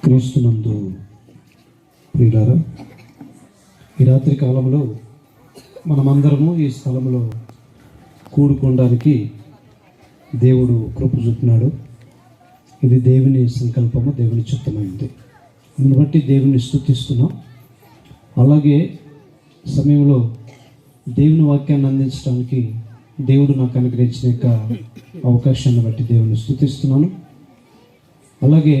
క్రీస్తునందు ప్రియులారా, ఈ రాత్రి కాలంలో మనమందరము ఈ స్థలంలో కూడుకోవడానికి దేవుడు కృప చూపినాడు. ఇది దేవుని సంకల్పము, దేవుని చిత్తమైంది. దీన్ని బట్టి దేవుని స్తుతిస్తున్నాం. అలాగే సమయంలో దేవుని వాక్యాన్ని అందించడానికి దేవుడు నాకు అనుగ్రహించిన యొక్క అవకాశాన్ని బట్టి దేవుని స్తుతిస్తున్నాను. అలాగే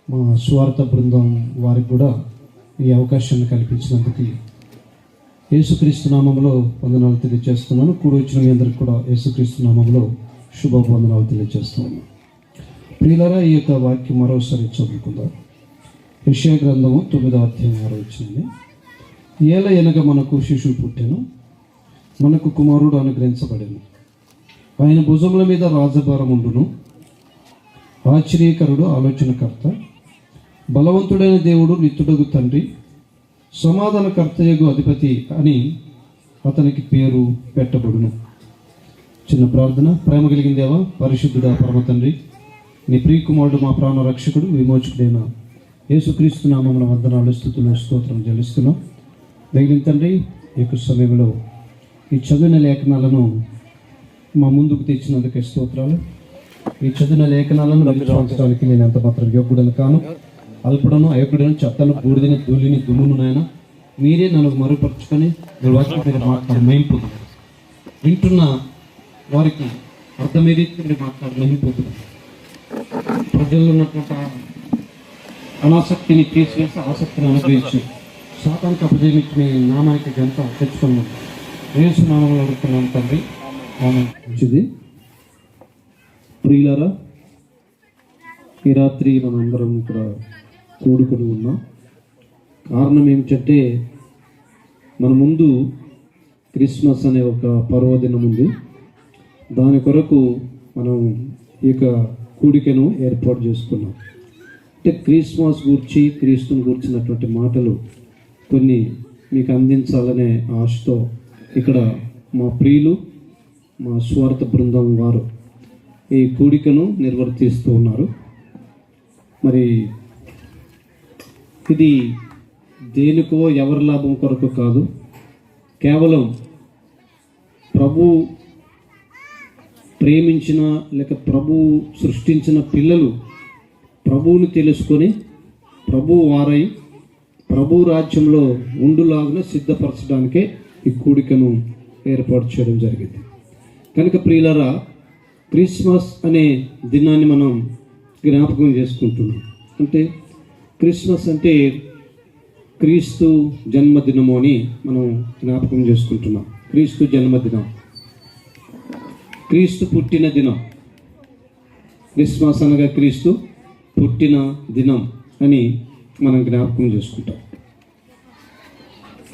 మా స్వార్థ బృందం వారికి కూడా ఈ అవకాశాన్ని కల్పించినందుకు యేసుక్రీస్తు నామములో వందనాలు తెలియజేస్తున్నాను. కూడి వచ్చిన మీ అందరికి కూడా యేసుక్రీస్తు నామములో శుభవందనాలు తెలియజేస్తున్నాను. ప్రియులారా, ఈ యొక్క వాక్యం మరోసారి చదువుకుందాం. యెషయా గ్రంథము 9వ అధ్యాయం 6వ వచనం. ఏల ఎనగ మనకు శిశువు పుట్టెను, మనకు కుమారుడు అనుగ్రహించబడెను, ఆయన భుజముల మీద రాజభారం ఉండును, ఆశ్చర్యకరుడు, ఆలోచనకర్త, బలవంతుడైన దేవుడు, నిత్యుడగు తండ్రి, సమాధానకర్తయగు అధిపతి అని అతనికి పేరు పెట్టబడును. చిన్న ప్రార్థన. ప్రేమ కలిగిన దేవా, పరిశుద్ధుడా, పరమ తండ్రి, నీ ప్రియ కుమారుడు, మా ప్రాణ రక్షకుడు, విమోచకుడైన యేసుక్రీస్తు నామమున వందనాలు, స్తుతులు, స్తోత్రం చెల్లిస్తున్నాం. దయగలిగిన తండ్రి, ఈ యొక్క సమయంలో ఈ చదివిన లేఖనాలను మా ముందుకు తెచ్చినందుకే స్తోత్రాలు. ఈ చదివిన లేఖనాలను రక్షించడానికి నేను ఎంత మాత్రం యోగ్యుడను కాను, అల్పుడను, అయోగ్యుడను, చెత్తను, బూడిదని, ధూళిని, దుమ్మును నాయన మీరే నన్ను మరుపరుచుకొని వాక్యం మీద మాట్లాడి మహింపుతుంది. వింటున్న వారికి అర్థమయ్యే మీరు మాట్లాడి మహింపుతుంది. ప్రజల్లో ఉన్నటువంటి అనాసక్తిని తీసివేసి ఆసక్తిని అనుగ్రహించి సాతానికి అపజయించి మీ నామానికి గంట తెచ్చుకున్నాం. యేసు నామంలో అడుగుతున్నాం తండ్రి, మంచిది. ప్రియులారా, ఈ రాత్రి మనందరం ఇక్కడ కూడుకొని ఉన్నాం. కారణం ఏమిటంటే, మన ముందు క్రిస్మస్ అనే ఒక పర్వదినం ఉంది. దాని కొరకు మనం ఈ యొక్క కూడికను ఏర్పాటు చేసుకున్నాం. అంటే క్రిస్మస్ గురించి, క్రీస్తుని గురించినటువంటి మాటలు కొన్ని మీకు అందించాలనే ఆశతో ఇక్కడ మా ప్రియులు, మా స్వార్థ బృందం వారు ఈ కూడికను నిర్వర్తిస్తూ ఉన్నారు. మరి ఇది దేనికో ఎవరి లాభం కొరకు కాదు, కేవలం ప్రభు ప్రేమించిన లేక ప్రభు సృష్టించిన పిల్లలు ప్రభువుని తెలుసుకొని ప్రభు వారై ప్రభు రాజ్యంలో ఉండులాగా సిద్ధపరచడానికే ఈ కూడికను ఏర్పాటు చేయడం జరిగింది. కనుక ప్రియులారా, క్రిస్మస్ అనే దినాన్ని మనం జ్ఞాపకం చేసుకుంటున్నాం. అంటే క్రిస్మస్ అంటే క్రీస్తు జన్మదినము అని మనం జ్ఞాపకం చేసుకుంటున్నాం. క్రీస్తు జన్మదినం, క్రీస్తు పుట్టిన దినం. క్రిస్మస్ అనగా క్రీస్తు పుట్టిన దినం అని మనం జ్ఞాపకం చేసుకుంటాం.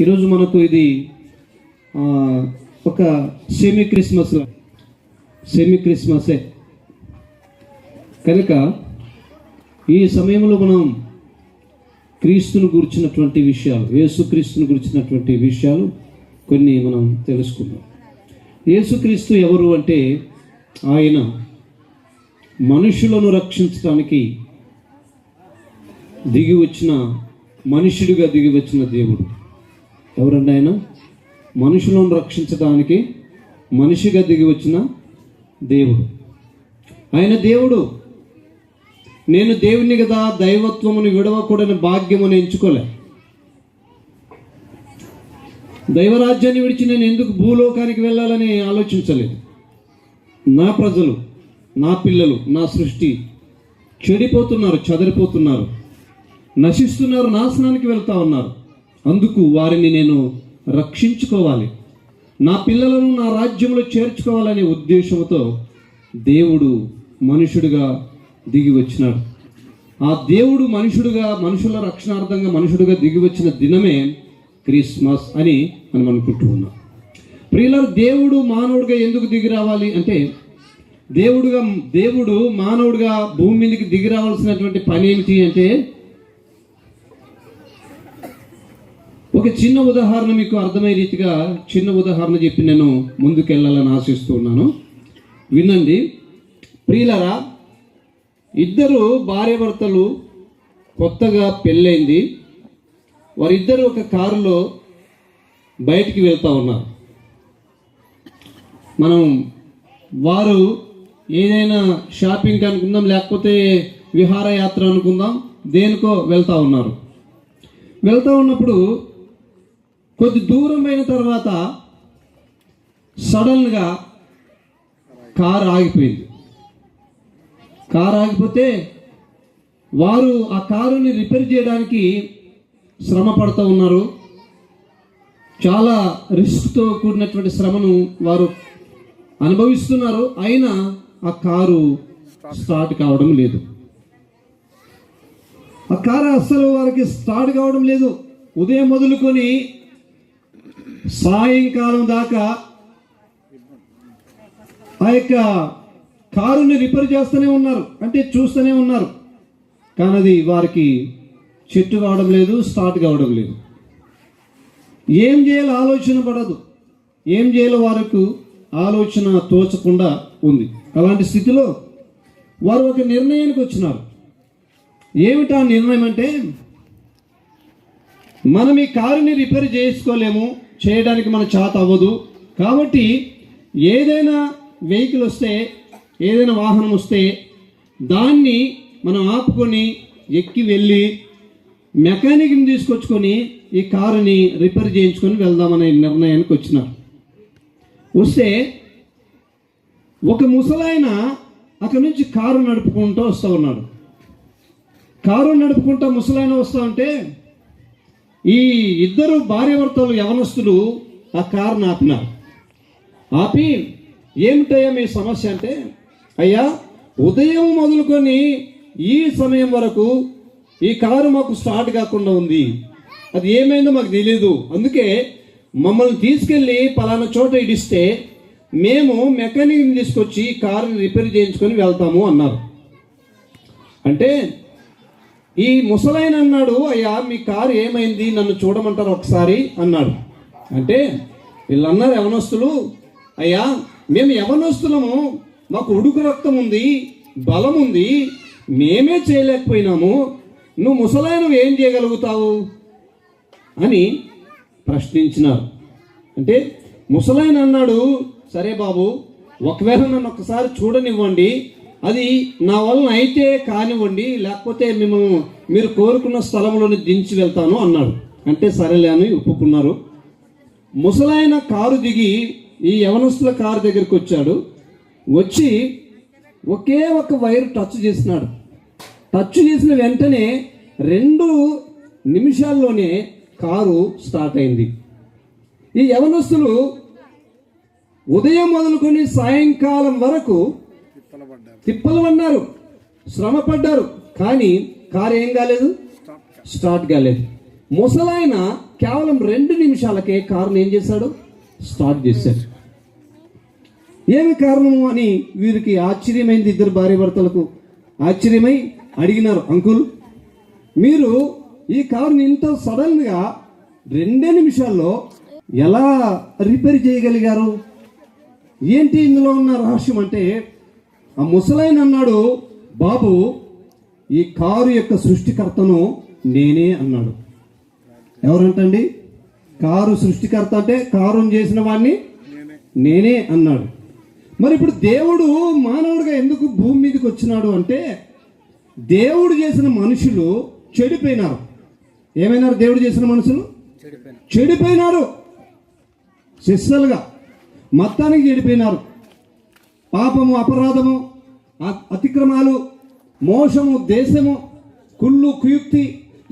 ఈరోజు మనకు ఇది ఒక సెమీ క్రిస్మసే. కనుక ఈ సమయంలో మనం క్రీస్తును గురించినటువంటి విషయాలు, యేసుక్రీస్తును గురించినటువంటి విషయాలు కొన్ని మనం తెలుసుకుందాం. యేసుక్రీస్తు ఎవరు అంటే, ఆయన మనుషులను రక్షించడానికి మనుషుడిగా దిగి వచ్చిన దేవుడు. ఎవరండి ఆయన? మనుషులను రక్షించడానికి మనిషిగా దిగి వచ్చిన దేవుడు. ఆయన దేవుడు. నేను దేవుని కదా, దైవత్వమును విడవకూడని భాగ్యమును ఎంచుకోలే. దైవరాజ్యాన్ని విడిచి నేను ఎందుకు భూలోకానికి వెళ్ళాలని ఆలోచించలేదు. నా ప్రజలు, నా పిల్లలు, నా సృష్టి చెడిపోతున్నారు, చెదరిపోతున్నారు, నశిస్తున్నారు, నాశనానికి వెళ్తా ఉన్నారు. అందుకు వారిని నేను రక్షించుకోవాలి, నా పిల్లలను నా రాజ్యంలో చేర్చుకోవాలనే ఉద్దేశంతో దేవుడు మనుషుడిగా దిగి వచ్చినాడు. ఆ దేవుడు మనుషుల రక్షణార్థంగా మనుషుడిగా దిగి వచ్చిన దినమే క్రిస్మస్ అని మనం అనుకుంటూ ఉన్నాం. ప్రియులారా, దేవుడు మానవుడిగా ఎందుకు దిగి రావాలి అంటే, దేవుడు మానవుడిగా భూమి మీదకి దిగి రావాల్సినటువంటి పని ఏమిటి అంటే, ఒక చిన్న ఉదాహరణ మీకు అర్థమయ్యే రీతిగా చిన్న ఉదాహరణ చెప్పి నేను ముందుకెళ్ళాలని ఆశిస్తూ ఉన్నాను. వినండి ప్రియులారా. ఇద్దరు భార్యాభర్తలు, కొత్తగా పెళ్ళైంది. వారిద్దరు ఒక కారులో బయటికి వెళ్తూ ఉన్నారు. వారు ఏదైనా షాపింగ్ అనుకుందాం, లేకపోతే విహారయాత్ర అనుకుందాం, దేనికో వెళ్తూ ఉన్నారు. వెళ్తూ ఉన్నప్పుడు కొద్ది దూరం అయిన తర్వాత సడన్గా కారు ఆగిపోయింది. కారు ఆగిపోతే వారు ఆ కారుని రిపేర్ చేయడానికి శ్రమ పడుతూ ఉన్నారు. చాలా రిస్క్తో కూడినటువంటి శ్రమను వారు అనుభవిస్తున్నారు. అయినా ఆ కారు స్టార్ట్ కావడం లేదు. ఆ కారు అస్సలు వారికి స్టార్ట్ కావడం లేదు. ఉదయం మొదలుకొని సాయంకాలం దాకా ఆ యొక్క కారుని రిపేర్ చేస్తూనే ఉన్నారు, అంటే చూస్తూనే ఉన్నారు. కానీ అది వారికి చెట్టు కావడం లేదు, స్టార్ట్ కావడం లేదు. ఏం చేయాలో ఆలోచన పడదు, ఏం చేయాలో వారికి ఆలోచన తోచకుండా ఉంది. అలాంటి స్థితిలో వారు ఒక నిర్ణయానికి వచ్చినారు. ఏమిటా నిర్ణయం అంటే, మనం ఈ కారుని రిపేర్ చేసుకోలేము, చేయడానికి మన చేత అవ్వదు. కాబట్టి ఏదైనా వెహికల్ వస్తే, ఏదైనా వాహనం వస్తే దాన్ని మనం ఆపుకొని ఎక్కి వెళ్ళి మెకానిక్ని తీసుకొచ్చుకొని ఈ కారుని రిపేర్ చేయించుకొని వెళ్దామనే నిర్ణయానికి వచ్చినారు. వస్తే ఒక ముసలాయన అక్కడి నుంచి కారు నడుపుకుంటూ వస్తూ ఉన్నాడు. కారు నడుపుకుంటూ ముసలాయన వస్తూ ఉంటే ఈ ఇద్దరు భార్యాభర్తలు యవనస్తులు ఆ కారుని ఆపినారు. ఆపి, ఏమిటయ్యా మీ సమస్య అంటే, అయ్యా ఉదయం మొదలుకొని ఈ సమయం వరకు ఈ కారు మాకు స్టార్ట్ కాకుండా ఉంది, అది ఏమైందో మాకు తెలియదు. అందుకే మమ్మల్ని తీసుకెళ్ళి పలానా చోట ఇడిస్తే మేము మెకానిక్ని తీసుకొచ్చి కారుని రిపేర్ చేయించుకొని వెళ్తాము అన్నారు. అంటే ఈ ముసలాయన అన్నాడు, అయ్యా మీ కారు ఏమైంది, నన్ను చూడమంటారు ఒకసారి అన్నాడు. అంటే వీళ్ళు అన్నారు యవనస్తులు, అయ్యా మేము యవనస్తులము, మాకు ఉడుకు రక్తం ఉంది, బలం ఉంది, మేమే చేయలేకపోయినాము, నువ్వు ముసలాయన ఏం చేయగలుగుతావు అని ప్రశ్నించినారు. అంటే ముసలాయన అన్నాడు, సరే బాబు, ఒకవేళ నన్ను ఒకసారి చూడనివ్వండి, అది నా వలన అయితే కానివ్వండి, లేకపోతే మీరు కోరుకున్న స్థలంలోని దించి వెళ్తాను అన్నాడు. అంటే సరేలే అని ఒప్పుకున్నారు. ముసలాయన కారు దిగి ఈ యవనస్తుల కారు దగ్గరికి వచ్చాడు. వచ్చి ఒకే ఒక వైర్ టచ్ చేసినాడు. టచ్ చేసిన వెంటనే 2 నిమిషాల్లోనే కారు స్టార్ట్ అయింది. ఈ యవనస్తులు ఉదయం మొదలుకొని సాయంకాలం వరకు తిప్పలు పడ్డారు, శ్రమ పడ్డారు, కానీ కారు ఏం కాలేదు, స్టార్ట్ కాలేదు. ముసలాయన కేవలం 2 నిమిషాలకే కారుని ఏం చేశాడు, స్టార్ట్ చేశాడు. ఏమి కారణము అని వీరికి ఆశ్చర్యమైంది. ఇద్దరు భార్యాభర్తలకు ఆశ్చర్యమై అడిగినారు, అంకుల్ మీరు ఈ కారుని ఇంత సడన్గా 2 నిమిషాల్లో ఎలా రిపేర్ చేయగలిగారు, ఏంటి ఇందులో ఉన్న రహస్యం అంటే, ఆ ముసలాయన అన్నాడు, బాబు ఈ కారు యొక్క సృష్టికర్తను నేనే అన్నాడు. ఎవరంటండి? కారు సృష్టికర్త అంటే కారుని చేసిన వాడిని నేనే అన్నాడు. మరి ఇప్పుడు దేవుడు మానవుడిగా ఎందుకు భూమి మీదకి వచ్చినాడు అంటే, దేవుడు చేసిన మనుషులు చెడిపోయినారు. ఏమైనారు? దేవుడు చేసిన మనుషులు చెడిపోయినారు. శిస్సలుగా మొత్తానికి చెడిపోయినారు. పాపము, అపరాధము, అతిక్రమాలు, మోసము, దేశము, కుళ్ళు, కుయుక్తి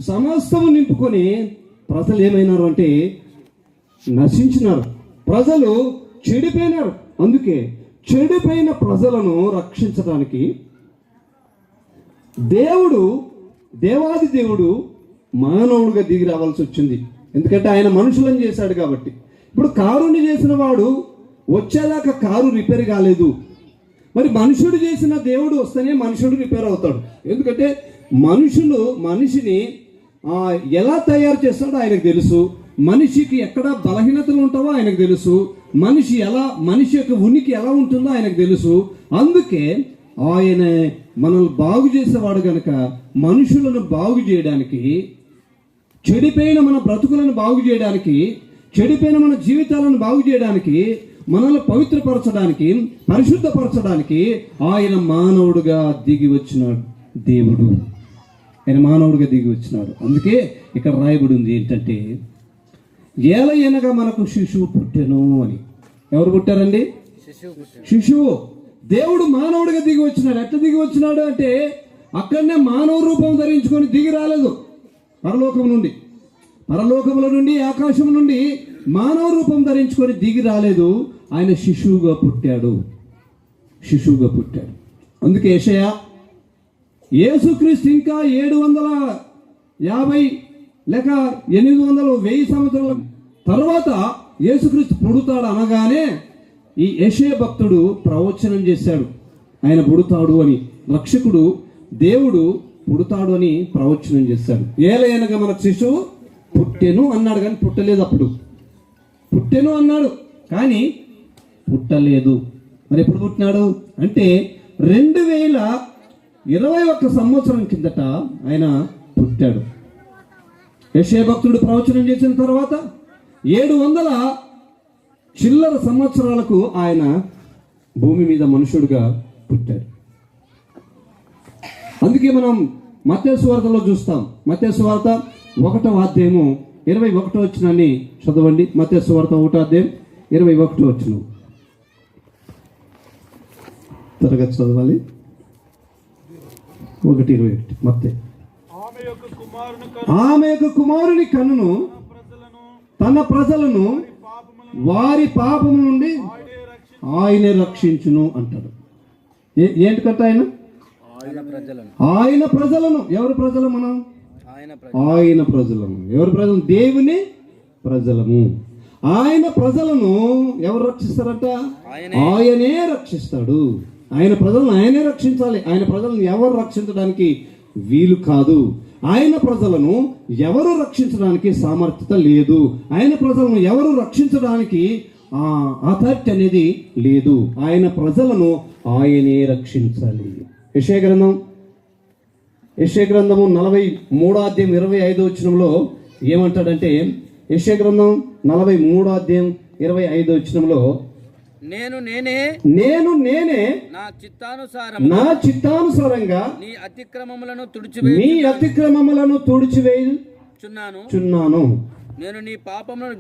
సమస్తము నింపుకొని ప్రజలు ఏమైనారు అంటే నశించినారు. ప్రజలు చెడిపోయినారు. అందుకే చెడిపోయిన ప్రజలను రక్షించడానికి దేవాది దేవుడు మానవుడిగా దిగి రావాల్సి వచ్చింది. ఎందుకంటే ఆయన మనుషులను చేశాడు కాబట్టి. ఇప్పుడు కారుని చేసిన వాడు వచ్చేదాకా కారు రిపేర్ కాలేదు. మరి మనుషుడు చేసిన దేవుడు వస్తేనే మనుషుడు రిపేర్ అవుతాడు. ఎందుకంటే మనిషిని ఎలా తయారు చేస్తాడో ఆయనకు తెలుసు. మనిషికి ఎక్కడ బలహీనతలు ఉంటావో ఆయనకు తెలుసు. మనిషి యొక్క ఉనికి ఎలా ఉంటుందో ఆయనకు తెలుసు. అందుకే ఆయన మనల్ని బాగు చేసేవాడు కనుక మనుషులను బాగు చేయడానికి, చెడిపోయిన మన బ్రతుకులను బాగు చేయడానికి, చెడిపోయిన మన జీవితాలను బాగు చేయడానికి, మనల్ని పవిత్రపరచడానికి, పరిశుద్ధపరచడానికి ఆయన మానవుడుగా దిగి వచ్చినాడు. దేవుడు ఆయన మానవుడిగా దిగి వచ్చినాడు. అందుకే ఇక్కడ రాయబడి ఉంది ఏంటంటే, ఏలయనగా మనకు శిశువు పుట్టెను అని. ఎవరు పుట్టారండి? శిశువు. దేవుడు మానవుడిగా దిగి వచ్చినాడు. ఎట్లా దిగి వచ్చినాడు అంటే, అక్కడనే మానవ రూపం ధరించుకొని దిగి రాలేదు. పరలోకముల నుండి ఆకాశం నుండి మానవ రూపం ధరించుకొని దిగి రాలేదు. ఆయన శిశువుగా పుట్టాడు. అందుకే యెషయా యేసుక్రీస్తు ఇంకా 750 లేక 800 1000 సంవత్సరాల తర్వాత యేసుక్రీస్తు పుడతాడు అనగానే ఈ యెషయా భక్తుడు ప్రవచనం చేశాడు. ఆయన పుడతాడు అని, రక్షకుడు దేవుడు పుడతాడు అని ప్రవచనం చేశాడు. ఏలయనగా మనకు శిశువు పుట్టెను అన్నాడు, కానీ పుట్టలేదు. అప్పుడు పుట్టెను అన్నాడు కానీ పుట్టలేదు. మరి ఎప్పుడు పుట్టినాడు అంటే 2021 సంవత్సరం కిందట ఆయన పుట్టాడు. యెషయా భక్తుడు ప్రవచనం చేసిన తర్వాత 700 చిల్లర సంవత్సరాలకు ఆయన భూమి మీద మనుషుడుగా పుట్టాడు. అందుకే మనం మత్తయి సువార్తలో చూస్తాం. మత్తయి సువార్త 1వ అధ్యాయము 21వ వచనాన్ని చదవండి. మత్తయి సువార్త 1వ అధ్యాయం 21వ వచనం త్వరగా చదవాలి. 1:21 మత్తయి. ఆమె యొక్క కుమారుని కన్నును తన ప్రజలను వారి పాపము నుండి ఆయనే రక్షించును అంటాడు. ఏంటికంట ఆయన ప్రజలను. ఎవరు ప్రజలు? మనం ఆయన ప్రజలము. ఎవరు ప్రజలు? దేవుని ప్రజలము. ఆయన ప్రజలను ఎవరు రక్షిస్తారంట? ఆయనే రక్షిస్తాడు. ఆయన ప్రజలను ఆయనే రక్షించాలి. ఆయన ప్రజలను ఎవరు రక్షించడానికి వీలు కాదు. ఆయన ప్రజలను ఎవరు రక్షించడానికి సామర్థ్యత లేదు. ఆయన ప్రజలను ఎవరు రక్షించడానికి అథారిటీ అనేది లేదు. ఆయన ప్రజలను ఆయనే రక్షించాలి. యెషయా గ్రంథము 43వ అధ్యాయం 25వ వచనంలో ఏమంటాడంటే, యెషయా గ్రంథం 43వ అధ్యాయం 25వ వచనంలో, నేను నేనే నా చిత్తానుసారంగా నీ అతిక్రమములను తుడిచివేయుచున్నాను. నేను నీ పాపములను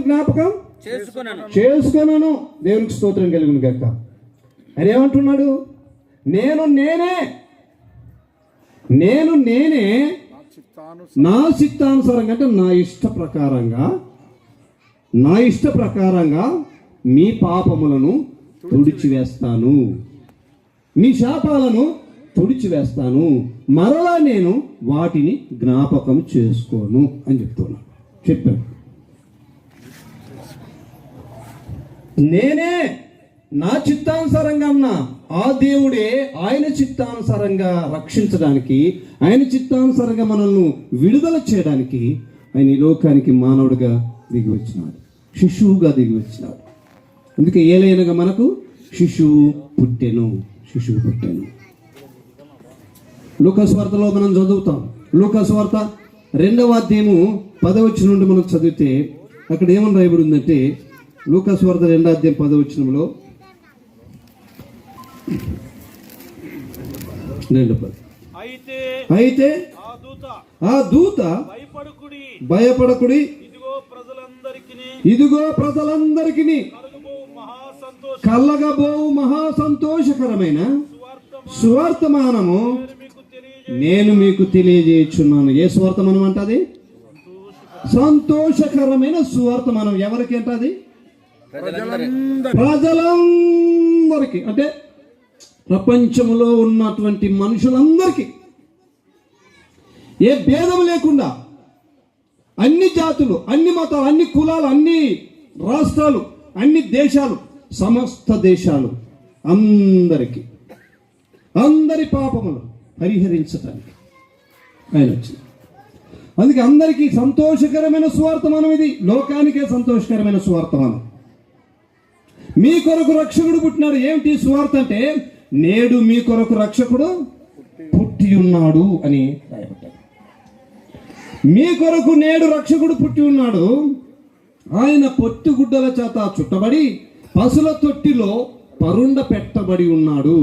జ్ఞాపకం చేసుకొనను. దేవునికి స్తోత్రం కలుగును గాక. అని ఏమంటున్నాడు? నేను నేనే నా చిత్తానుసారంగా, అంటే నా ఇష్ట ప్రకారంగా మీ పాపములను తుడిచివేస్తాను, మీ శాపాలను తుడిచివేస్తాను, మరలా నేను వాటిని జ్ఞాపకం చేసుకోను అని చెప్పాడు. నేనే నా చిత్తానుసారంగా అన్నా ఆ దేవుడే ఆయన చిత్తానుసారంగా రక్షించడానికి, ఆయన చిత్తానుసారంగా మనల్ని విడుదల చేయడానికి ఆయన ఈ లోకానికి మానవుడిగా దిగి వచ్చినాడు, శిశువుగా దిగి వచ్చినాడు. అందుకే ఏలైనగా మనకు శిశువు పుట్టెను. లూకాసు వార్తలో మనం చదువుతాం. లూకాసు వార్త 2వ అధ్యాయము 10వ వచనం నుండి మనం చదివితే అక్కడ ఏమని రాయబడి ఉందంటే, లూకాసు వార్త 2వ అధ్యాయం 10వ వచనంలో, 2:10 అయితే ఆ దూత భయపడకుడి, ఇదిగో ప్రజలందరికీ కలగబోవు మహా సంతోషకరమైన సువార్తమానము నేను మీకు తెలియజేయుచున్నాను. ఏ సువార్తమానం అంటది? సంతోషకరమైన సువార్తమానం. ఎవరికి అంటది? ప్రజలందరికీ, అంటే ప్రపంచంలో ఉన్నటువంటి మనుషులందరికీ, ఏ భేదం లేకుండా, అన్ని జాతులు, అన్ని మతాలు, అన్ని కులాలు, అన్ని రాష్ట్రాలు, అన్ని దేశాలు, సమస్త దేశాలు అందరికీ, అందరి పాపములు పరిహరించడానికి ఆయన వచ్చింది. అందుకే అందరికీ సంతోషకరమైన సువార్తమానం ఇది. లోకానికే సంతోషకరమైన సువార్తమానం. మీ కొరకు రక్షకుడు పుట్టినాడు. ఏమిటి సువార్త అంటే, నేడు మీ కొరకు రక్షకుడు పుట్టి ఉన్నాడు అని రాయబడ్డాడు. మీ కొరకు నేడు రక్షకుడు పుట్టి ఉన్నాడు. ఆయన పొత్తిగుడ్డల చేత చుట్టబడి పశుల తొట్టిలో పరుండ పెట్టబడి ఉన్నాడు.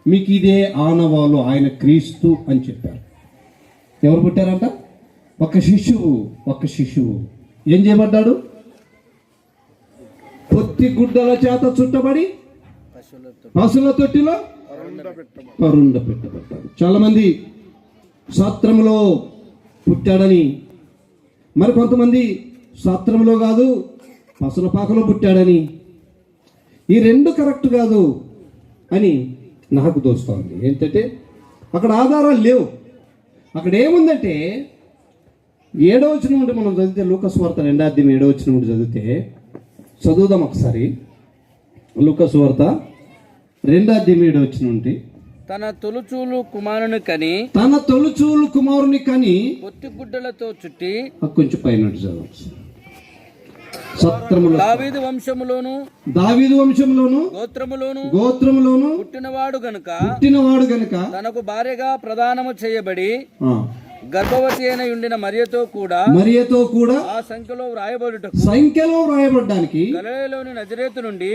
మీకు ఇదే ఆనవాలు, ఆయన క్రీస్తు అని చెప్పారు. ఎవరు పుట్టారంట? ఒక శిశువు ఏం చేయబడ్డాడు? పొత్తిగుడ్డల చేత చుట్టబడి పశుల తొట్టిలో పరుండ పెట్టబడ్డాడు. చాలా మంది సత్రములో పుట్టాడని, మరి కొంతమంది సత్రంలో కాదు పశుల పాకలో పుట్టాడని, ఈ రెండు కరెక్ట్ కాదు అని నాకు తోస్తోంది. ఏంటంటే అక్కడ ఆధారాలు లేవు. అక్కడ ఏముందంటే 7వ వచనం నుండి మనం చదివితే, లూకాసు వార్త 2వ అధ్యాయం 7వ వచనం నుండి చదువుదాం ఒకసారి. లూకాసు వార్త 2వ అధ్యాయం 7వ వచనం నుండి, తన తొలుచూలు కుమారుని కని పొత్తిగుడ్డలతో చుట్టి, కొంచెం పైన చదవచ్చు. సత్రములో దావీదు వంశములోను గోత్రములోను పుట్టినవాడు గనుక తనకు భార్యగా ప్రదానము చేయబడి గర్భవతి అయిన ఉండిన మరియతో కూడా ఆ సంఖ్యలో వ్రాయబడడానికి గలిలయలోని నజరేతు నుండి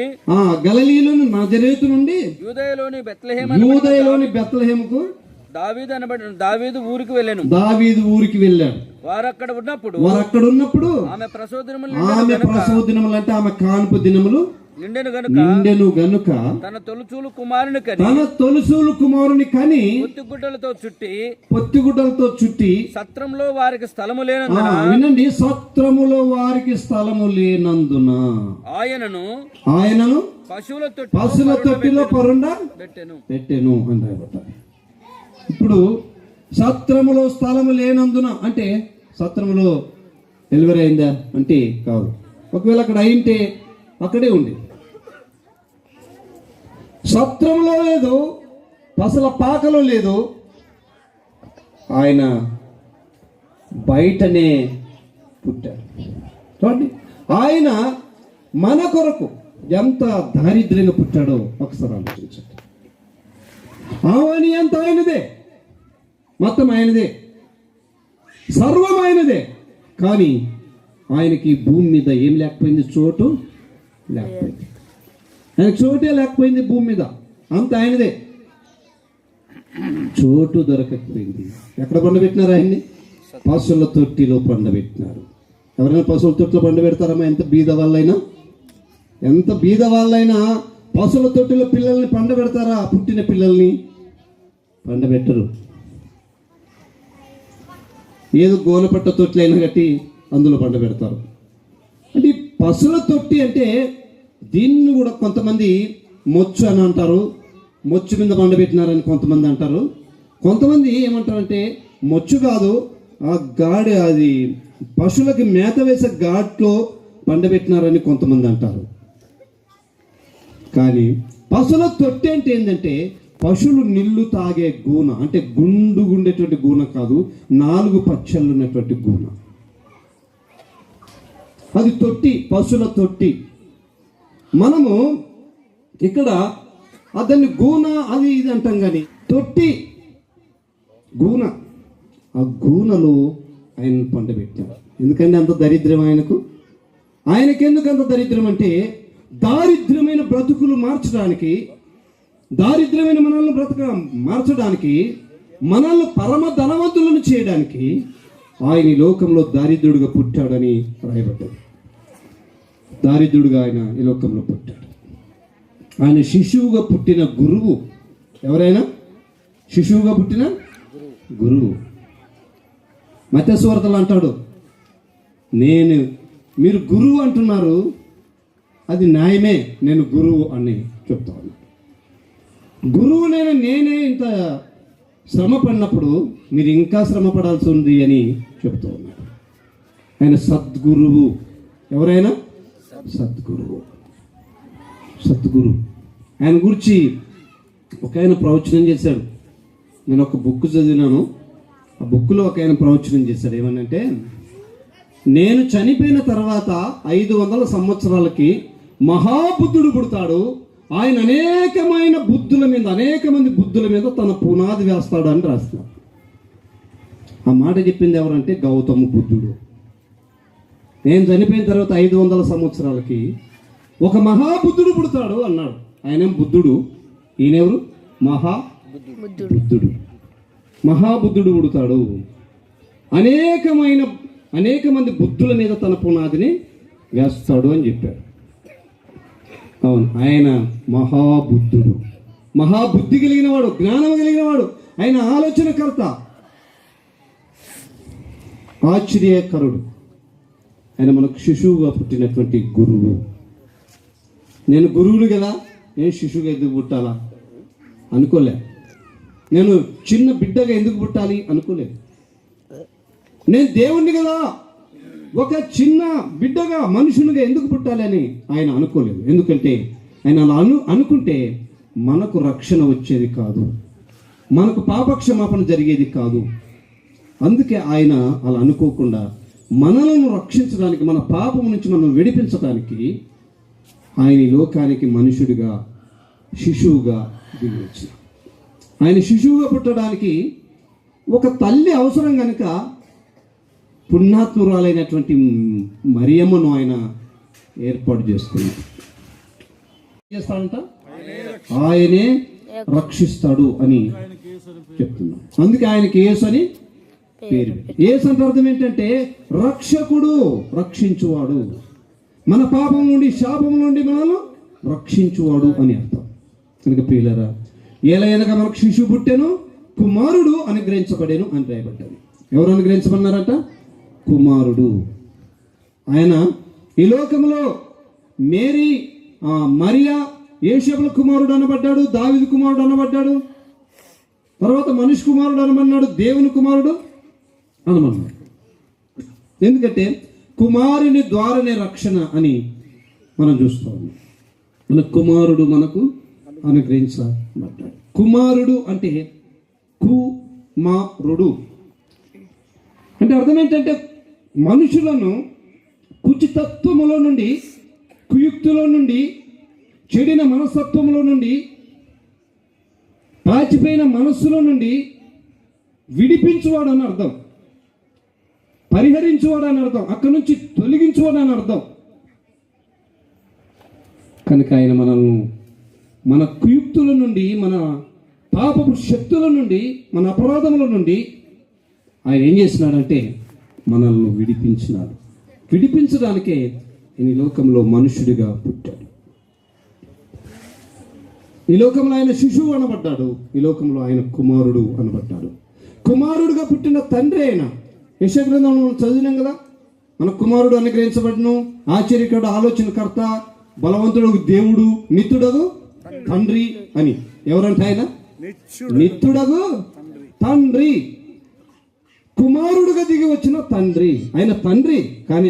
యూదయలోని బెత్లెహేముకు దావీదు ఊరికి వెళ్ళాడు. వారక్కడ ఉన్నప్పుడు ఆమె ప్రసవ దినములు అంటే ఆమె కాన్పు దినములు నిండెను గనుక తన తొలుచూలు కుమారుని కని పొత్తిగుడ్డలతో చుట్టి సత్రంలో వారికి స్థలము లేనందున ఆయనను పశువుల తొట్టిలో పరుండ పెట్టెను అని రాయబడ్డాడు. ఇప్పుడు సత్రములో స్థలము లేనందున అంటే సత్రములో డెలివరీ అయిందా అంటే కాదు. ఒకవేళ అక్కడ అయింటే అక్కడే ఉంది. సత్రంలో లేదు, పసల పాకలో లేదు, ఆయన బయటనే పుట్టాడు. చూడండి, ఆయన మన కొరకు ఎంత దారిద్ర్యంగా పుట్టాడో ఒకసారి ఆలోచించండి. ఆవని అంత ఆయనదే, మొత్తం ఆయనదే, సర్వం ఆయనదే. కానీ ఆయనకి భూమి మీద ఏం లేకపోయింది? చోటు లేకపోయింది. ఆయనకు చోటే లేకపోయింది భూమి మీద, అంత ఆయనదే. చోటు దొరకకపోయింది. ఎక్కడ పండబెట్టినారు ఆయన్ని? పశువుల తొట్టిలో పండబెట్టినారు. ఎవరైనా పశువుల తొట్టిలో పండబెడతారమ్మా? ఎంత బీద వాళ్ళైనా పశువుల తొట్టిలో పిల్లల్ని పండబెడతారా? పుట్టిన పిల్లల్ని పండబెట్టరు. ఏదో గోనపట్ట తొట్టి అయినా కట్టి అందులో పండబెడతారు. అంటే పశువుల తొట్టి అంటే దీన్ని కూడా కొంతమంది మొచ్చు అని అంటారు, మొచ్చు మీద పండబెట్టినారని కొంతమంది అంటారు. కొంతమంది ఏమంటారంటే మొచ్చు కాదు, ఆ గాడి, అది పశువులకి మేత వేసే ఘాట్లో పండబెట్టినారని కొంతమంది అంటారు. కానీ పశువుల తొట్టి అంటే ఏంటంటే పశువులు నీళ్లు తాగే గూన, అంటే గుండెటువంటి గూన కాదు, 4 పచ్చళ్ళు ఉన్నటువంటి గూన. అది తొట్టి, పశువుల తొట్టి. మనము ఇక్కడ అతన్ని గూన అది ఇది అంటాం, కానీ తొట్టి గూన, ఆ గూనలో ఆయన పండబెట్టారు. ఎందుకంటే అంత దరిద్రం ఆయనకు. ఆయనకెందుకు అంత దరిద్రం అంటే దారిద్ర్యమైన బ్రతుకులు మార్చడానికి, దారిద్ర్యమైన మనల్ని మార్చడానికి, మనల్ని పరమ ధనవంతులను చేయడానికి ఆయన ఈ లోకంలో దారిద్రుడిగా పుట్టాడని రాయబడ్డాడు. దారిద్రుడిగా ఆయన ఈ లోకంలో పుట్టాడు. ఆయన శిశువుగా పుట్టిన గురువు. ఎవరైనా శిశువుగా పుట్టిన గురువు. మత్తయి సువార్తలో అంటాడు, మీరు గురువు అంటున్నారు, అది న్యాయమే, నేను గురువు అని చెప్తా ఉన్నాను. గురువు నేనే ఇంత శ్రమ పడినప్పుడు మీరు ఇంకా శ్రమ పడాల్సి ఉంది అని చెప్తూ ఉన్నాడు. ఆయన సద్గురువు. ఎవరైనా సద్గురువు. ఆయన గురించి ఒక ఆయన ప్రవచనం చేశాడు. నేను ఒక బుక్ చదివినాను. ఆ బుక్లో ఒక ఆయన ప్రవచనం చేశాడు. ఏమనంటే, నేను చనిపోయిన తర్వాత 500 సంవత్సరాలకి మహాబుద్ధుడు పుడతాడు, ఆయన అనేక మంది బుద్ధుల మీద తన పునాది వేస్తాడు అని రాస్తున్నాడు. ఆ మాట చెప్పింది ఎవరంటే గౌతమ బుద్ధుడు. నేను చనిపోయిన తర్వాత 500 సంవత్సరాలకి ఒక మహాబుద్ధుడు పుడతాడు అన్నాడు. ఆయనేం బుద్ధుడు, ఈయనెవరు? మహాబుద్ధుడు. మహాబుద్ధుడు పుడతాడు, అనేక మంది బుద్ధుల మీద తన పునాదిని వేస్తాడు అని చెప్పాడు. అవును, ఆయన మహాబుద్ధుడు, మహాబుద్ధి కలిగిన వాడు, జ్ఞానం కలిగిన వాడు, ఆయన ఆలోచనకర్త, ఆశ్చర్యకరుడు. ఆయన మనకు శిశువుగా పుట్టినటువంటి గురువు. నేను గురువులు కదా, నేను శిశువుగా ఎందుకు పుట్టాలా అనుకోలే. నేను చిన్న బిడ్డగా ఎందుకు పుట్టాలి అనుకోలే. నేను దేవుణ్ణి కదా, ఒక చిన్న బిడ్డగా మనుషునిగా ఎందుకు పుట్టాలి అని ఆయన అనుకోలేదు. ఎందుకంటే ఆయన అలా అనుకుంటే మనకు రక్షణ వచ్చేది కాదు, మనకు పాపక్షమాపణ జరిగేది కాదు. అందుకే ఆయన అలా అనుకోకుండా మనలను రక్షించడానికి, మన పాపం నుంచి మనం విడిపించడానికి ఆయన ఈ లోకానికి మనుషుడిగా, శిశువుగా దిగి వచ్చాడు. ఆయన శిశువుగా పుట్టడానికి ఒక తల్లి అవసరం కనుక పుణ్యాత్మురాలైనటువంటి మరియమ్మను ఆయన ఏర్పాటు చేసుకున్నాడు. చేస్తాడంట, ఆయనే రక్షిస్తాడు అని చెప్తున్నాడు. అందుకే ఆయనకి యేసు అని పేరు. యేసు అంటే అర్థం ఏంటంటే రక్షకుడు, రక్షించువాడు, మన పాపం నుండి, శాపం నుండి మనల్ని రక్షించువాడు అని అర్థం. కనుక ప్రియులారా, ఏలయనగా మనకు శిశువు పుట్టెను, కుమారుడు అనుగ్రహించబడేను అని రాయబడ్డాడు. ఎవరు అనుగ్రహించమన్నారట? కుమారుడు. ఆయన ఈ లోకంలో మరియా యోసేపుల కుమారుడు అనబడ్డాడు, దావీదు కుమారుడు అనబడ్డాడు, తర్వాత మనిషి కుమారుడు అనమన్నాడు, దేవుని కుమారుడు అనమన్నాడు. ఎందుకంటే కుమారుని ద్వారానే రక్షణ అని మనం చూస్తూ ఉన్నాం. మన కుమారుడు మనకు అనుగ్రహించబడ్డాడు. కుమారుడు అంటే కుమారుడు అంటే అర్థం ఏంటంటే మనుషులను కుచితత్వములో నుండి, కుయుక్తిలో నుండి, చెడిన మనస్తత్వంలో నుండి, పాచిపోయిన మనస్సులో నుండి విడిపించువాడు అని అర్థం, పరిహరించువాడు అని అర్థం, అక్కడి నుంచి తొలగించువాడు అని అర్థం. కనుక ఆయన మనల్ని మన కుయుక్తుల నుండి, మన పాపపు శక్తుల నుండి, మన అపరాధముల నుండి ఆయన ఏం చేసినాడంటే మనల్ని విడిపించినాడు. విడిపించడానికే ఈ లోకంలో మనుషుడిగా పుట్టాడు. ఈ లోకంలో ఆయన శిశువు అనబడ్డాడు, ఈ లోకంలో ఆయన కుమారుడు అనబడ్డాడు. కుమారుడుగా పుట్టిన తండ్రి అయిన యెషయా గ్రంథంలో చదివినాం కదా, మన కుమారుడు అనుగ్రహించబడును, ఆశ్చర్యకరుడు, ఆలోచనకర్త, బలవంతుడు, దేవుడు, నిత్యుడగు తండ్రి అని. ఎవరంటే ఆయన నిత్యుడగు తండ్రి, కుమారుడుగా దిగి వచ్చిన తండ్రి. ఆయన తండ్రి కానీ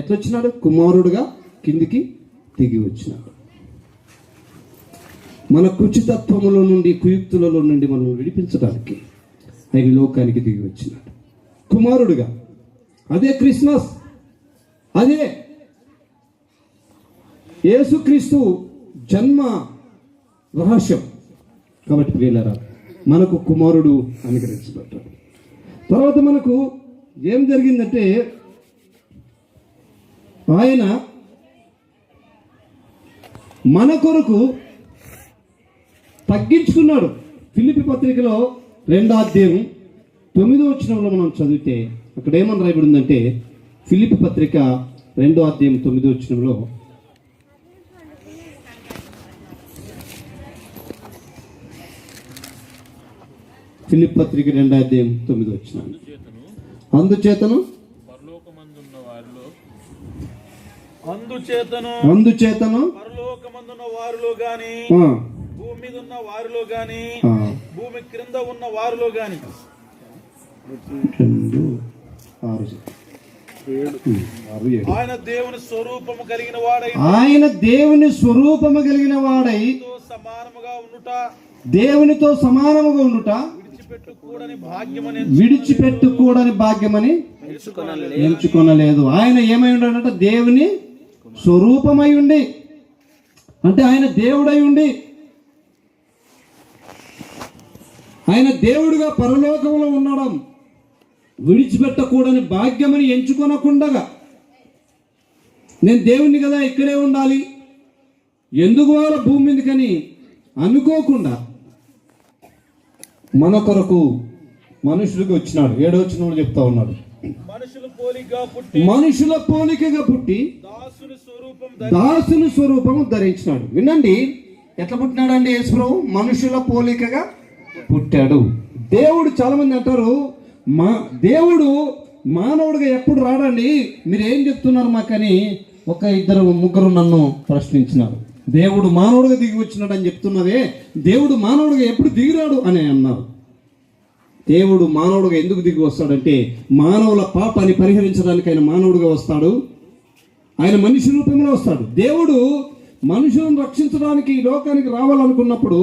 ఎట్లొచ్చినాడు? కుమారుడుగా కిందికి దిగి వచ్చినాడు. మన కుచితత్వముల నుండి, కుయుక్తులలో నుండి మనం విడిపించడానికి ఆయన లోకానికి దిగి వచ్చినాడు కుమారుడుగా. అదే క్రిస్మస్, అదే యేసుక్రీస్తు జన్మ రహస్యం. కాబట్టి ప్రియులారా, మనకు కుమారుడు అనుగ్రహించబడ్డాడు. తర్వాత మనకు ఏం జరిగిందంటే ఆయన మన కొరకు తగ్గించుకున్నాడు. ఫిలిప్పీ పత్రికలో 2వ అధ్యాయం 9వ వచనంలో మనం చదివితే అక్కడ ఏమని రాయబడిందంటే, ఫిలిప్పీ పత్రిక 2వ అధ్యాయం 9వ వచనంలో, ఫిలిప్పీ పత్రిక 2వ అధ్యాయం 9వ వచనం, అందుచేతను పరలోకమందున్న వారిలో గాని, భూమి మీద ఉన్న వారిలో గాని, భూమి క్రింద ఉన్న వారిలో గాని, ఆయన దేవుని స్వరూపము కలిగిన వాడై దేవునితో సమానముగా ఉండుట విడిచిపెట్టుకూడని భాగ్యమని ఎంచుకొనలేదు. ఆయన ఏమై ఉన్నాడంట? దేవుని స్వరూపమై ఉండి అంటే ఆయన దేవుడై ఉండి, ఆయన దేవుడుగా పరలోకంలో ఉండడం విడిచిపెట్టకూడని భాగ్యమని ఎంచుకొనకుండగా, నేను దేవుణ్ణి కదా ఇక్కడే ఉండాలి, ఎందుకు వాళ్ళ భూమి మీదకని అనుకోకుండా మన కొరకు మనుషుడికి వచ్చినాడు. 7వ వచనంలో చెప్తా ఉన్నాడు, మనుషుల పోలికగా పుట్టి దాసుని స్వరూపము ధరించినాడు. వినండి, ఎట్లా పుట్టినాడండి యేసుప్రభు? మనుషుల పోలికగా పుట్టాడు. దేవుడు, చాలా మంది అంటారు దేవుడు మానవుడిగా ఎప్పుడు రాడండి, మీరు ఏం చెప్తున్నారు మాకని ఒక 2-3 నన్ను ప్రశ్నించినారు. దేవుడు మానవుడిగా దిగి వచ్చినాడు అని చెప్తున్నావే, దేవుడు మానవుడిగా ఎప్పుడు దిగిరాడు అని అన్నారు. దేవుడు మానవుడిగా ఎందుకు దిగి వస్తాడంటే, మానవుల పాపాన్ని పరిహరించడానికి ఆయన మానవుడిగా వస్తాడు. ఆయన మనిషి రూపంలో వస్తాడు. దేవుడు మనుషులను రక్షించడానికి ఈ లోకానికి రావాలనుకున్నప్పుడు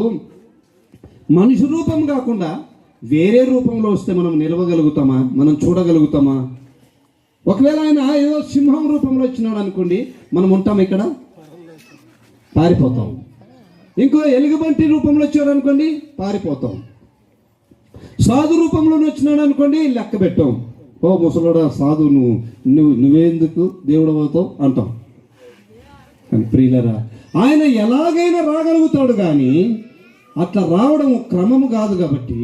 మనిషి రూపం కాకుండా వేరే రూపంలో వస్తే మనం నిలవగలుగుతామా? మనం చూడగలుగుతామా? ఒకవేళ ఆయన ఏదో సింహం రూపంలో వచ్చినాడు అనుకోండి, మనం ఉంటాం ఇక్కడ? పారిపోతాం. ఇంకో ఎలుగుబంటి రూపంలో వచ్చాడు అనుకోండి, పారిపోతాం. సాధు రూపంలోనే వచ్చినాడు అనుకోండి, లెక్క పెట్టాం. ఓ ముసలోడా సాధు, నువ్వేందుకు దేవుడు అవుతావు అంటాం. కానీ ప్రియులరా, ఆయన ఎలాగైనా రాగలుగుతాడు, కానీ అట్లా రావడం క్రమము కాదు. కాబట్టి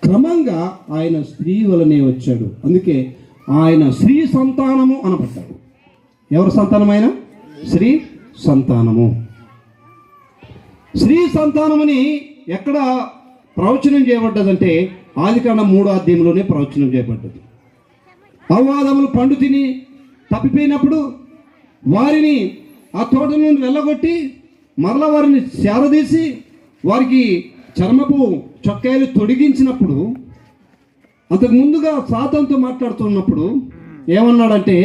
క్రమంగా ఆయన స్త్రీ వలనే వచ్చాడు. అందుకే ఆయన స్త్రీ సంతానము అనబడ్డాడు. ఎవరి సంతానం? ఆయన స్త్రీ సంతానము. స్త్రీ సంతానమని ఎక్కడ ప్రవచనం చేయబడ్డదంటే, ఆదికాండం 3వ అధ్యాయంలోనే ప్రవచనం చేయబడ్డది. అవ్వాదములు పండు తిని తప్పిపోయినప్పుడు వారిని ఆ తోట నుండి వెళ్ళగొట్టి మరలా వారిని చేరదీసి వారికి చర్మపు చొక్కాయలు తొడిగించినప్పుడు, అంతకు ముందుగా సాతానుతో మాట్లాడుతున్నప్పుడు ఏమన్నాడంటే,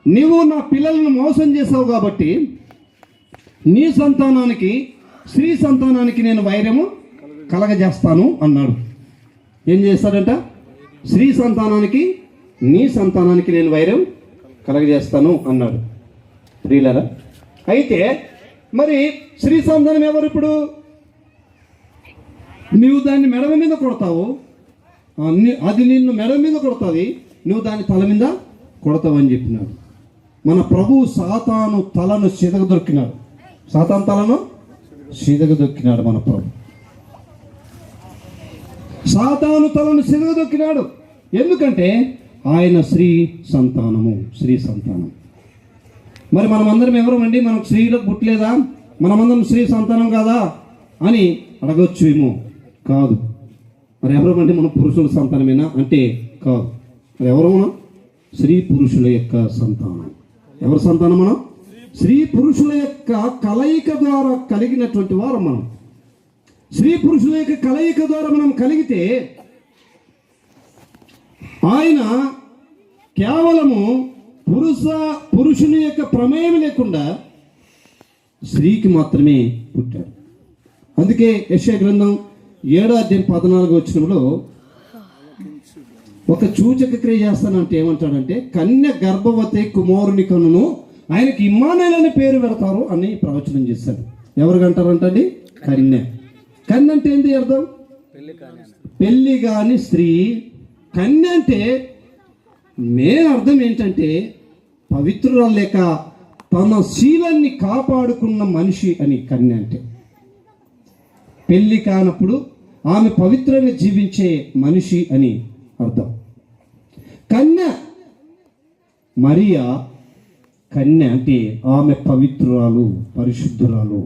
నీవు నా పిల్లలను మోసం చేసావు కాబట్టి నీ సంతానానికి, స్త్రీ సంతానానికి నేను వైరము కలగజేస్తాను అన్నాడు. ఏం చేస్తాడంట? స్త్రీ సంతానానికి, నీ సంతానానికి నేను వైరం కలగజేస్తాను అన్నాడు. ప్రియులారా, అయితే మరి స్త్రీ సంతానం ఎవరు? ఇప్పుడు నువ్వు దాన్ని మెడ మీద కొడతావు, అది నిన్ను మెడ మీద కొడుతుంది, నువ్వు దాని తల మీద కొడతావు అని చెప్పినాడు. మన ప్రభువు సాతాను తలను సిదగదొక్కినాడు. సాతాను తలను సిదగదొక్కినాడు మన ప్రభు. సాతాను తలను సిదగదొక్కినాడు. ఎందుకంటే ఆయన స్త్రీ సంతానము, స్త్రీ సంతానం. మరి మనమందరం ఎవరమండి? మనకు స్త్రీలకు పుట్టలేదా? మనమందరం స్త్రీ సంతానం కాదా అని అడగొచ్చేమో. కాదు. మరి ఎవరమంటే మనం పురుషుల సంతానమేనా అంటే కాదు. మరి ఎవరు? మనం స్త్రీ పురుషుల యొక్క సంతానం. ఎవరి సంతానం? మనం స్త్రీ పురుషుల యొక్క కలయిక ద్వారా కలిగినటువంటి వారు మనం. స్త్రీ పురుషుల యొక్క కలయిక ద్వారా మనం కలిగితే, ఆయన కేవలము పురుషుని యొక్క ప్రమేయం లేకుండా స్త్రీకి మాత్రమే పుట్టాడు. అందుకే యెషయా గ్రంథం 7వ అధ్యాయం 14వ వచనంలో ఒక సూచక క్రియ చేస్తానంటే ఏమంటాడంటే, కన్య గర్భవతి కుమారుని కనును ఆయనకి ఇమ్మానుయేలు అనే పేరు పెడతారు అని ప్రవచనం చేశాడు. ఎవరికి అంటారంటండి? కన్య. కన్య అంటే ఏంటి అర్థం? పెళ్లి కాని స్త్రీ. కన్య అంటే మెయిన్ అర్థం ఏంటంటే పవిత్రురాలు, లేక తన శీలాన్ని కాపాడుకున్న మనిషి అని కన్య అంటే. పెళ్లి కానప్పుడు ఆమె పవిత్రంగా జీవించే మనిషి అని అర్థం. కన్య మరియా, కన్య అంటే ఆమె పవిత్రురాలు, పరిశుద్ధురాలు,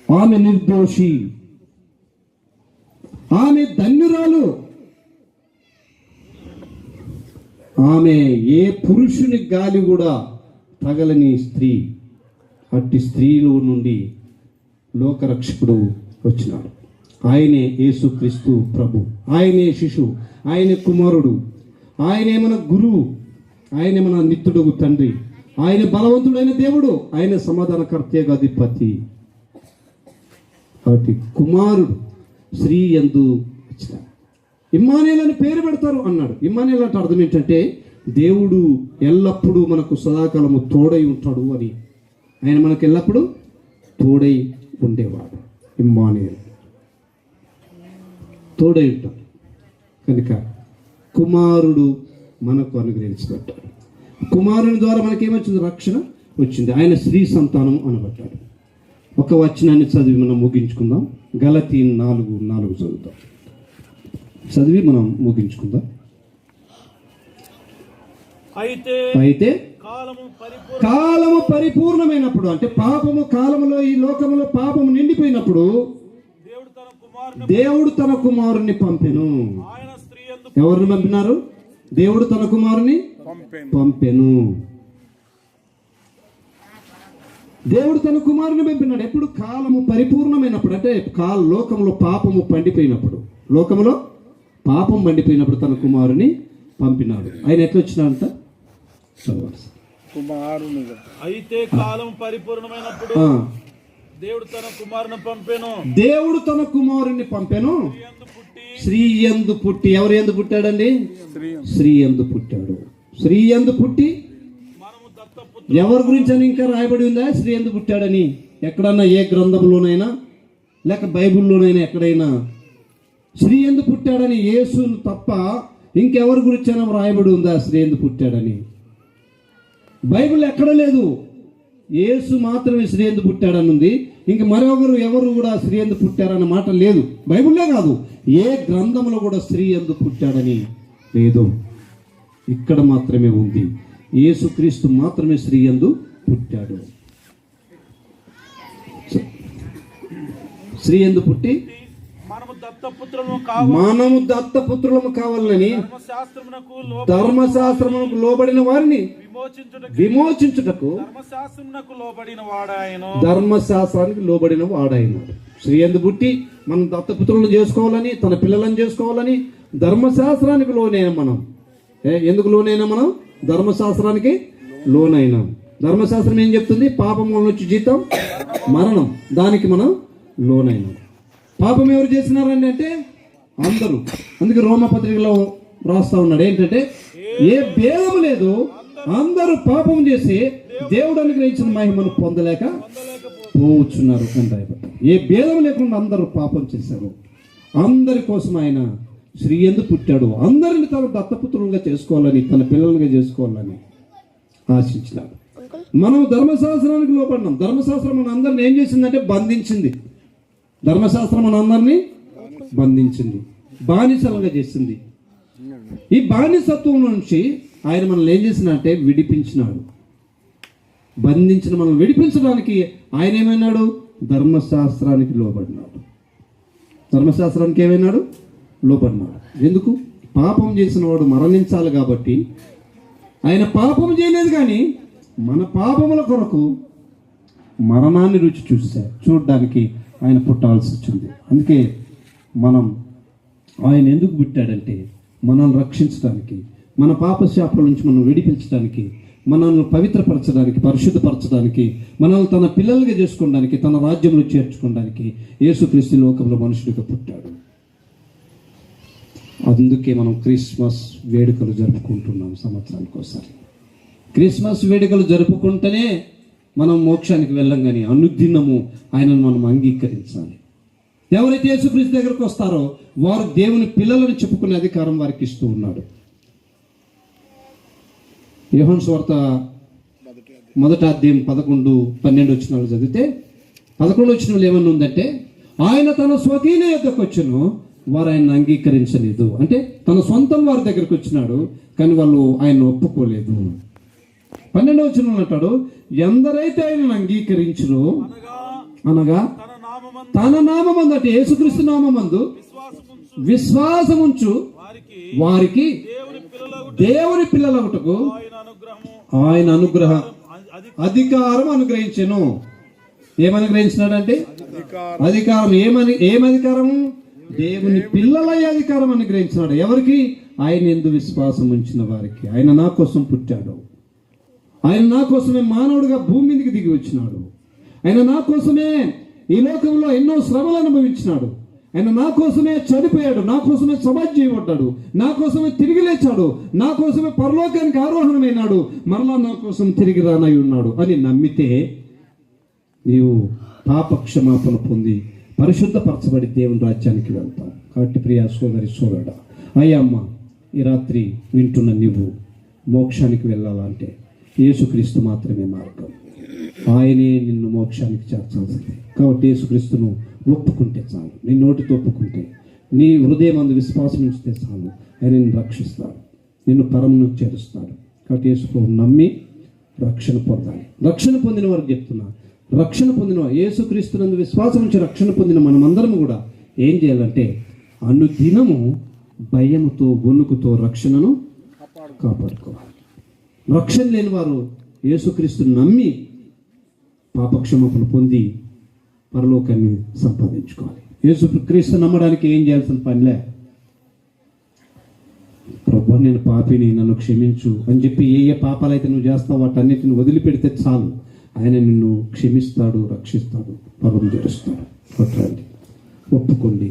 ఆమె నిర్దోషి, ఆమె ధన్యురాలు, ఆమె ఏ పురుషుని గాలి కూడా తగలని స్త్రీ. అట్టి స్త్రీలో నుండి లోకరక్షకుడు వచ్చినాడు. ఆయనే యేసుక్రీస్తు ప్రభు. ఆయనే శిశువు, ఆయనే కుమారుడు, ఆయనే మన గురువు, ఆయనే మన నిత్యుడు తండ్రి, ఆయన బలవంతుడైన దేవుడు, ఆయన సమాధానకర్త అధిపతి. కాబట్టి కుమారుడు స్త్రీ యందు వచ్చిన ఇమ్మానుయేలు అని పేరు పెడతారు అన్నాడు. ఇమ్మానుయేలు అంటే అర్థం ఏంటంటే దేవుడు ఎల్లప్పుడూ మనకు సదాకాలము తోడై ఉంటాడు అని ఆయన మనకు ఎల్లప్పుడూ తోడై ఉండేవాడు. ఇమ్మానుయేల్, తోడై ఉంటాడు కనుక కుమారుడు మనకు అనుగ్రహించబడ్డాడు. కుమారుని ద్వారా మనకేమొచ్చింది? రక్షణ వచ్చింది. ఆయన స్త్రీ సంతానం అనబడ్డాడు. ఒక వచనాన్ని చదివి మనం ముగించుకుందాం. గలతీ 4:4 చదువుతాం. చదివి మనం ముగించుకుందాం. అయితే కాలము పరిపూర్ణమైనప్పుడు, అంటే పాపము కాలములో, ఈ లోకములో పాపము నిండిపోయినప్పుడు దేవుడు తన కుమారుని పంపెను. ఎవరిని పంపినారు? దేవుడు తన కుమారుని పంపెను. దేవుడు తన కుమారుని పంపినాడు. ఎప్పుడు? కాలము పరిపూర్ణమైనప్పుడు, అంటే లోకంలో పాపము పండిపోయినప్పుడు, లోకంలో పాపం పండిపోయినప్పుడు తన కుమారుని పంపినాడు. ఆయన ఎట్లా వచ్చినాడంట? అయితే కాలం పరిపూర్ణమైనప్పుడు దేవుడు తన కుమారుని పంపెను. దేవుడు తన కుమారుని పంపెను. స్త్రీ యందు పుట్టి. ఎవరు యందు పుట్టాడండి? స్త్రీ యందు పుట్టాడు. స్త్రీ యందు పుట్టి ఎవరి గురించి అని ఇంకా రాయబడి ఉందా? స్త్రీ యందు పుట్టాడని ఎక్కడన్నా ఏ గ్రంథంలోనైనా లేక బైబిల్లోనైనా ఎక్కడైనా స్త్రీ యందు పుట్టాడని యేసును తప్ప ఇంకెవరి గురించి అయినా రాయబడి ఉందా స్త్రీ యందు పుట్టాడని? బైబిల్ ఎక్కడ లేదు. యేసు మాత్రమే స్త్రీ యందు పుట్టాడని ఉంది. ఇంక మరొకరు ఎవరు కూడా స్త్రీ యందు పుట్టారన్న మాట లేదు. బైబిల్లే కాదు, ఏ గ్రంథంలో కూడా స్త్రీ యందు పుట్టాడని లేదు. ఇక్కడ మాత్రమే ఉంది. యేసుక్రీస్తు మాత్రమే స్త్రీ యందు పుట్టాడు. స్త్రీ యందు పుట్టి మనము దత్తపుత్రులము కావాలని ధర్మశాస్త్రమునకు లోబడిన వారిని విమోచించుటకు ధర్మశాస్త్రానికి లోబడిన వాడాయన్నాడు. స్త్రీ యందు పుట్టి మనం దత్తపుత్రులను చేసుకోవాలని, తన పిల్లలను చేసుకోవాలని ధర్మశాస్త్రానికి లోనైనా మనం. ఎందుకు లోనైనా? మనం ధర్మశాస్త్రానికి లోనైనాం. ధర్మశాస్త్రం ఏం చెప్తుంది? పాపం వలన వచ్చి జీతం మరణం. దానికి మనం లోనైనాం. పాపం ఎవరు చేసినారండి అంటే అందరూ. అందుకే రోమపత్రికలో రాస్తా ఉన్నాడు ఏంటంటే, ఏ భేదం లేదు, అందరూ పాపం చేసి దేవుడు అనుగ్రహించిన మహిమను పొందలేక పోవచ్చున్నారు అని రాయబడ్డారు. ఏ భేదం లేకుండా అందరూ పాపం చేశారు. అందరి కోసం ఆయన స్త్రీ యందు పుట్టాడు. అందరిని తన దత్తపుత్రులుగా చేసుకోవాలని, తన పిల్లలుగా చేసుకోవాలని ఆశించినాడు. మనం ధర్మశాస్త్రానికి లోపడినాం. ధర్మశాస్త్రం మన అందరిని ఏం చేసిందంటే బంధించింది. ధర్మశాస్త్రం మన అందరినీ బంధించింది, బానిసలుగా చేసింది. ఈ బానిసత్వం నుంచి ఆయన మనల్ని ఏం చేసినంటే విడిపించినాడు. బంధించిన మనం విడిపించడానికి ఆయన ఏమైనాడు? ధర్మశాస్త్రానికి లోబడినాడు. ధర్మశాస్త్రానికి ఏమైనాడు? లోబడినాడు. ఎందుకు? పాపం చేసిన వాడు మరణించాలి కాబట్టి. ఆయన పాపం చేయలేదు, కానీ మన పాపముల కొరకు మరణాన్ని రుచి చూడడానికి ఆయన పుట్టాల్సి వచ్చింది. అందుకే మనం ఆయన ఎందుకు పుట్టాడంటే మనల్ని రక్షించడానికి, మన పాపశాపల నుంచి మనం విడిపించడానికి, మనల్ని పవిత్రపరచడానికి, పరిశుద్ధపరచడానికి, మనల్ని తన పిల్లలుగా చేసుకోవడానికి, తన రాజ్యంలో చేర్చుకోవడానికి యేసుక్రీస్తు లోకంలో మనుషుడిగా పుట్టాడు. అందుకే మనం క్రిస్మస్ వేడుకలు జరుపుకుంటున్నాం సంవత్సరానికి ఒకసారి. క్రిస్మస్ వేడుకలు జరుపుకుంటేనే మనం మోక్షానికి వెళ్ళం, కానీ అనుదినము ఆయనను మనం అంగీకరించాలి. ఎవరైతే యేసుక్రీస్తు దగ్గరకు వస్తారో వారు దేవుని పిల్లలను చెప్పుకునే అధికారం వారికి ఇస్తూ ఉన్నాడు. యోహాను సువార్త 1వ అధ్యాయం 11-12 వచనాలు చదివితే 11 వచనంలో ఏమన్నా ఉందంటే, ఆయన తన స్వకీయ యొద్దకు వచ్చును, వారు ఆయన అంగీకరించలేదు. అంటే తన సొంతం వారి దగ్గరకు వచ్చినాడు, కానీ వాళ్ళు ఆయన ఒప్పుకోలేదు. 12వ వచనంలో అంటాడు, ఎందరైతే ఆయనను అంగీకరించును, అనగా తన నామమందు, అంటే యేసుక్రీస్తు నామమందు విశ్వాసముంచు వారికి దేవుని పిల్లలగుటకు ఆయన అధికారం అనుగ్రహించెను. ఏమనుగ్రహించినాడంటే అధికారం. ఏమధికారము? దేవుని పిల్లలయ్యే అధికారం అనుగ్రహించినాడు. ఎవరికి? ఆయన యందు విశ్వాసం ఉంచిన వారికి. ఆయన నా కోసం పుట్టాడు. ఆయన నా కోసమే మానవుడిగా భూమి మీదకి దిగి వచ్చినాడు. ఆయన నా కోసమే ఈ లోకంలో ఎన్నో శ్రమలు అనుభవించినాడు. ఆయన నా కోసమే చనిపోయాడు, నా కోసమే సమాధి చేయబడ్డాడు, నా కోసమే తిరిగి లేచాడు, నా కోసమే పరలోకానికి ఆరోహణమైనాడు, మరలా నా కోసం తిరిగి రానై ఉన్నాడు అని నమ్మితే నీవు పాప క్షమాపణ పొంది పరిశుద్ధపరచబడి దేవుని రాజ్యానికి వెళ్తావు. కాబట్టి ప్రియ సోదరి సోదరుడా, అయ్యా అమ్మ, ఈ రాత్రి వింటున్న నీవు మోక్షానికి వెళ్ళాలంటే యేసుక్రీస్తు మాత్రమే మార్గం. ఆయనే నిన్ను మోక్షానికి చేర్చాల్సింది. కాబట్టి యేసుక్రీస్తును ఒప్పుకుంటే చాలు, నీ నోటితో ఒప్పుకుంటే, నీ హృదయం అందు విశ్వాసం ఉంచితే చాలు, ఆయన నిన్ను రక్షిస్తాడు, నిన్ను పరమును చేరుస్తాడు. కాబట్టి యేసుప్రభువు నమ్మి రక్షణ పొందాలి. రక్షణ పొందిన వారికి చెప్తున్నా, రక్షణ పొందిన యేసుక్రీస్తునందు విశ్వాసం నుంచి రక్షణ పొందిన మనమందరం కూడా ఏం చేయాలంటే అనుదినము భయముతో వణుకుతో రక్షణను కాపాడుకోవాలి. రక్షణ లేని వారు యేసుక్రీస్తుని నమ్మి పాపక్షమాపణ పొంది పరలోకాన్ని సంపాదించుకోవాలి. యేసుక్రీస్తు నమ్మడానికి ఏం చేయాల్సిన పనిలే. ప్రభు, నేను పాపిని, నన్ను క్షమించు అని చెప్పి ఏ పాపాలైతే నువ్వు చేస్తావు వాటన్నిటిని వదిలిపెడితే చాలు, ఆయన నిన్ను క్షమిస్తాడు, రక్షిస్తాడు, పరమ చేరుస్తాడు. కొట్టండి, ఒప్పుకోండి,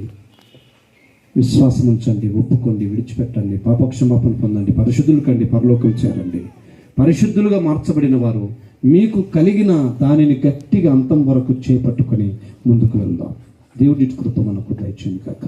విశ్వాసం ఉంచండి, ఒప్పుకోండి, విడిచిపెట్టండి, పాపక్షమాపణ పొందండి, పరిశుద్ధులు కండి, పరలోకం చేరండి. పరిశుద్ధులుగా మార్చబడిన వారు మీకు కలిగిన దానిని గట్టిగా అంతం వరకు చేపట్టుకొని ముందుకు వెళ్దాం. దేవుడి కృప మనకు దయచేయండి కాక.